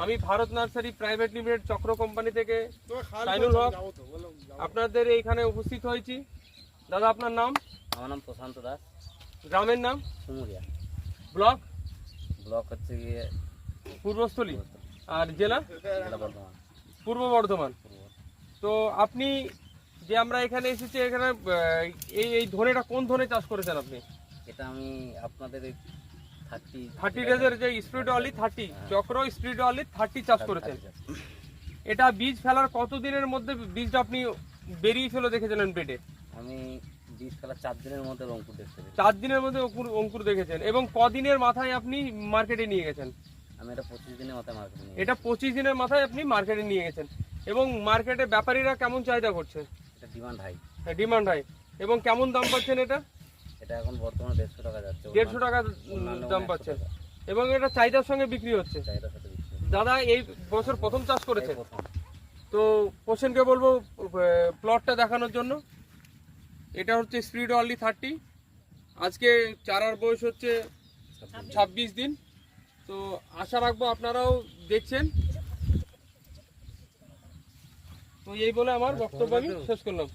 আমি Bharat nursery private limited চক্র company থেকে সাইনুল হক আপনাদের এইখানে উপস্থিত হয়েছি। দাদা আপনার নাম? আমার নাম প্রশান্ত দাস। গ্রামের নাম? সুমুরিয়া। ব্লক? ব্লক হচ্ছে গিয়ে পূর্বস্থলী। আর জেলা? জেলা বর্ধমান। পূর্ব বর্ধমান। তো আপনি যে আমরা এখানে এসেছি, এখানে এই ধনেটা কোন ধনে চাষ করেছেন আপনি? এটা আমি আপনাদের 30 ডেজের যে স্পিরিট অলি 30 চক্র স্পিরিট অলি 30 চাষ করেছেন। এটা বীজ ফেলার কতদিনের মধ্যে বীজটা আপনি বেরিয়ে ফেলো দেখেছিলেন বেডে? আমি বীজ ফেলা 4 দিনের মধ্যে অঙ্কুর দেখতে পেয়েছি। 4 দিনের মধ্যে অঙ্কুর দেখেছেন। এবং কদিনের মাথায় আপনি মার্কেটে নিয়ে গেছেন? আমি এটা 25 দিনের মাথায় মার্কেটে নিয়ে এটা 25 দিনের মাথায় আপনি মার্কেটে নিয়ে গেছেন। এবং মার্কেটে ব্যাপারীরা কেমন চাহিদা করছে? এটা ডিমান্ড হাই। Demand high. এবং কেমন দাম পাচ্ছেন এটা? এটা এখন বর্তমানে 150 টাকা যাচ্ছে। 150 টাকা দাম পাচ্ছেন। এবং এটা চাহিদার সঙ্গে বিক্রি হচ্ছে। চাহিদার সাথে বিক্রি। দাদা এই বছর প্রথম চাষ করেছেন? প্রথম। তো কোশ্চেনকে বলবো প্লটটা দেখানোর জন্য। এটা হচ্ছে স্পিরিট অনলি 30। আজকে চারার বয়স হচ্ছে 26 দিন। তো আশা রাখবো আপনারাও দেখছেন। তো এই বলে আমার বক্তব্য আমি শেষ করলাম।